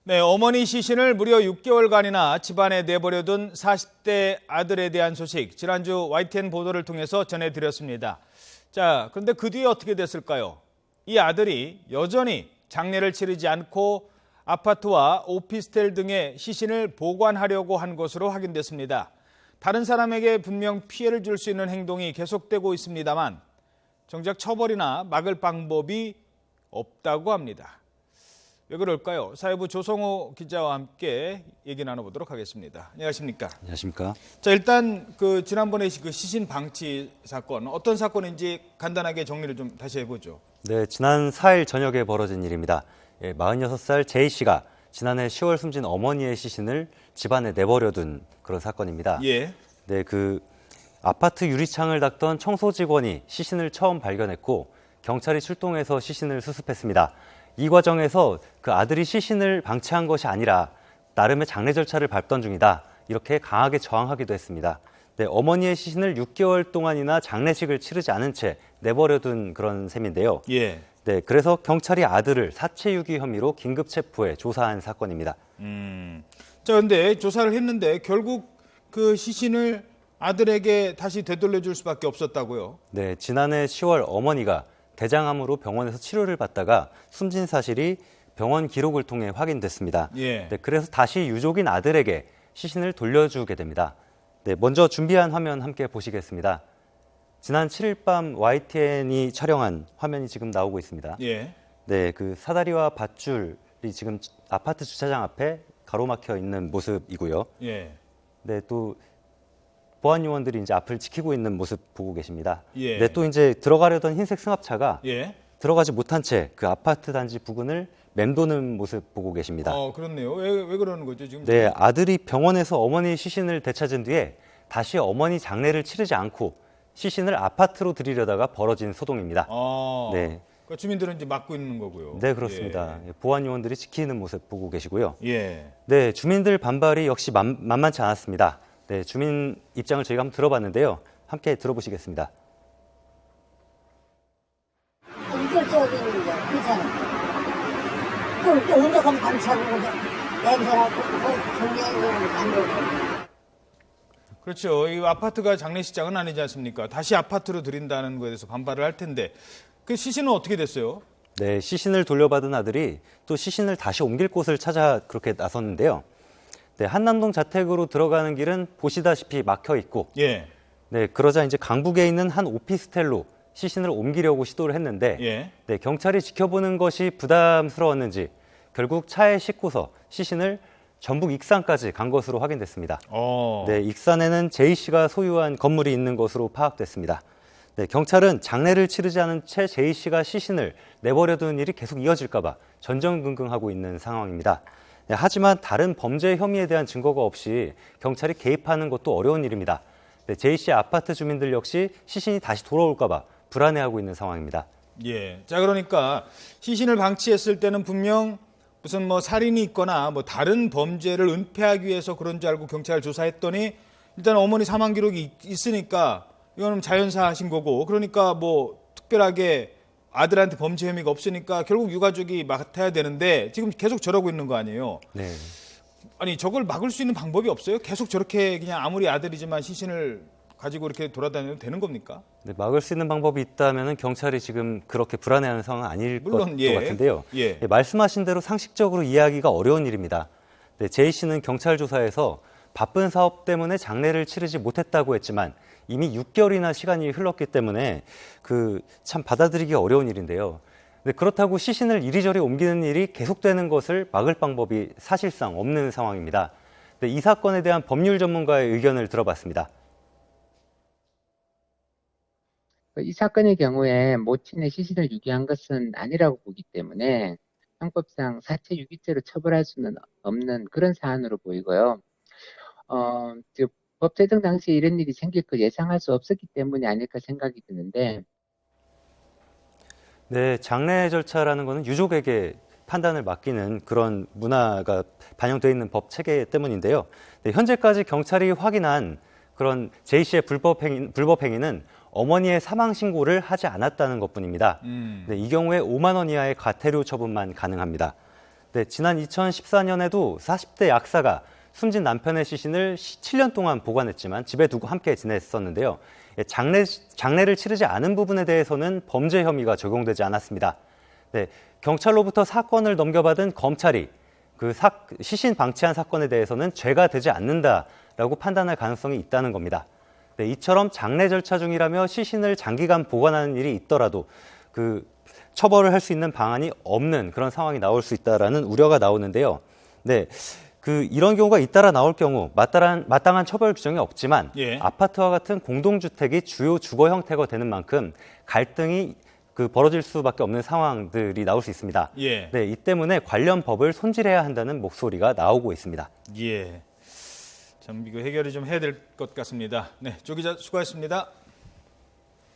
네, 어머니 시신을 무려 6개월간이나 집안에 내버려둔 40대 아들에 대한 소식, 지난주 YTN 보도를 통해서 전해드렸습니다. 자, 그런데 그 뒤에 어떻게 됐을까요? 이 아들이 여전히 장례를 치르지 않고 아파트와 오피스텔 등의 시신을 보관하려고 한 것으로 확인됐습니다. 다른 사람에게 분명 피해를 줄 수 있는 행동이 계속되고 있습니다만 정작 처벌이나 막을 방법이 없다고 합니다. 왜 그럴까요? 사회부 조성호 기자와 함께 얘기 나눠보도록 하겠습니다. 안녕하십니까? 안녕하십니까? 자, 일단 지난번에 그 시신 방치 사건, 어떤 사건인지 간단하게 정리를 좀 다시 해보죠. 네, 지난 4일 저녁에 벌어진 일입니다. 46살 제이 씨가 지난해 10월 숨진 어머니의 시신을 집안에 내버려둔 그런 사건입니다. 예. 네, 그 아파트 유리창을 닦던 청소 직원이 시신을 처음 발견했고 경찰이 출동해서 시신을 수습했습니다. 이 과정에서 그 아들이 시신을 방치한 것이 아니라 나름의 장례 절차를 밟던 중이다. 이렇게 강하게 저항하기도 했습니다. 네, 어머니의 시신을 6개월 동안이나 장례식을 치르지 않은 채 내버려둔 그런 셈인데요. 예. 네, 그래서 경찰이 아들을 사체 유기 혐의로 긴급 체포해 조사한 사건입니다. 자, 근데 조사를 했는데 결국 그 시신을 아들에게 다시 되돌려줄 수밖에 없었다고요? 네, 지난해 10월 어머니가 대장암으로 병원에서 치료를 받다가 숨진 사실이 병원 기록을 통해 확인됐습니다. 예. 네, 그래서 다시 유족인 아들에게 시신을 돌려주게 됩니다. 네, 먼저 준비한 화면 함께 보시겠습니다. 지난 7일 밤 YTN이 촬영한 화면이 지금 나오고 있습니다. 예. 네, 그 사다리와 밧줄이 지금 아파트 주차장 앞에 가로막혀 있는 모습이고요. 예. 네, 또 보안 요원들이 이제 앞을 지키고 있는 모습 보고 계십니다. 예. 네, 또 이제 들어가려던 흰색 승합차가 예. 들어가지 못한 채 그 아파트 단지 부근을 맴도는 모습 보고 계십니다. 그렇네요. 왜 그러는 거죠, 지금? 네, 아들이 병원에서 어머니 시신을 되찾은 뒤에 다시 어머니 장례를 치르지 않고 시신을 아파트로 들이려다가 벌어진 소동입니다. 네. 그러니까 주민들은 이제 막고 있는 거고요. 네, 그렇습니다. 예. 보안 요원들이 지키는 모습 보고 계시고요. 예. 네, 주민들 반발이 역시 만만치 않았습니다. 네, 주민 입장을 저희가 한번 들어봤는데요. 함께 들어보시겠습니다. 이결적인 거 그렇잖아. 또 혼자 가서 방치하고 냄새나고 경쟁을 만들고. 그렇죠. 이 아파트가 장례식장은 아니지 않습니까? 다시 아파트로 들인다는 거에 대해서 반발을 할 텐데 그 시신은 어떻게 됐어요? 네, 시신을 돌려받은 아들이 또 시신을 다시 옮길 곳을 찾아 그렇게 나섰는데요. 네, 한남동 자택으로 들어가는 길은 보시다시피 막혀 있고, 예. 네, 그러자 이제 강북에 있는 한 오피스텔로 시신을 옮기려고 시도를 했는데, 예. 네, 경찰이 지켜보는 것이 부담스러웠는지 결국 차에 싣고서 시신을 전북 익산까지 간 것으로 확인됐습니다. 네, 익산에는 제이 씨가 소유한 건물이 있는 것으로 파악됐습니다. 네, 경찰은 장례를 치르지 않은 채 제이 씨가 시신을 내버려두는 일이 계속 이어질까 봐 전전긍긍하고 있는 상황입니다. 네, 하지만 다른 범죄 혐의에 대한 증거가 없이 경찰이 개입하는 것도 어려운 일입니다. 네, 제이 씨 아파트 주민들 역시 시신이 다시 돌아올까 봐 불안해하고 있는 상황입니다. 예. 자, 그러니까 시신을 방치했을 때는 분명 무슨 살인이 있거나 다른 범죄를 은폐하기 위해서 그런 줄 알고 경찰을 조사했더니 일단 어머니 사망 기록이 있으니까 이거는 자연사하신 거고, 그러니까 특별하게 아들한테 범죄 혐의가 없으니까 결국 유가족이 맡아야 되는데 지금 계속 저러고 있는 거 아니에요? 네. 아니, 저걸 막을 수 있는 방법이 없어요? 계속 저렇게 그냥 아무리 아들이지만 시신을 가지고 이렇게 돌아다녀도 되는 겁니까? 네, 막을 수 있는 방법이 있다면 경찰이 지금 그렇게 불안해하는 상황은 아닐 물론, 것 같은데요. 예. 네, 말씀하신 대로 상식적으로 이해하기가 어려운 일입니다. 네, 제이 씨는 경찰 조사에서 바쁜 사업 때문에 장례를 치르지 못했다고 했지만 이미 6개월이나 시간이 흘렀기 때문에 참 받아들이기 어려운 일인데요. 네, 그렇다고 시신을 이리저리 옮기는 일이 계속되는 것을 막을 방법이 사실상 없는 상황입니다. 네, 이 사건에 대한 법률 전문가의 의견을 들어봤습니다. 이 사건의 경우에 모친의 시신을 유기한 것은 아니라고 보기 때문에 형법상 사체 유기죄로 처벌할 수는 없는 그런 사안으로 보이고요. 법 제정 당시에 이런 일이 생길 거 예상할 수 없었기 때문이 아닐까 생각이 드는데. 네, 장례 절차라는 것은 유족에게 판단을 맡기는 그런 문화가 반영되어 있는 법 체계 때문인데요. 네, 현재까지 경찰이 확인한 그런 제이 씨의 불법 행위는 어머니의 사망 신고를 하지 않았다는 것뿐입니다. 네, 이 경우에 5만 원 이하의 과태료 처분만 가능합니다. 네, 지난 2014년에도 40대 약사가 숨진 남편의 시신을 7년 동안 보관했지만 집에 두고 함께 지냈었는데요. 장례를 치르지 않은 부분에 대해서는 범죄 혐의가 적용되지 않았습니다. 네, 경찰로부터 사건을 넘겨받은 검찰이 그 시신 방치한 사건에 대해서는 죄가 되지 않는다라고 판단할 가능성이 있다는 겁니다. 네, 이처럼 장례 절차 중이라며 시신을 장기간 보관하는 일이 있더라도 그 처벌을 할 수 있는 방안이 없는 그런 상황이 나올 수 있다라는 우려가 나오는데요. 네, 이런 경우가 잇따라 나올 경우 마땅한 처벌 규정이 없지만 예. 아파트와 같은 공동주택이 주요 주거 형태가 되는 만큼 갈등이 벌어질 수밖에 없는 상황들이 나올 수 있습니다. 예. 네, 이 때문에 관련 법을 손질해야 한다는 목소리가 나오고 있습니다. 예. 참 이거 해결이 좀 해야 될 것 같습니다. 네, 조 기자 수고하셨습니다.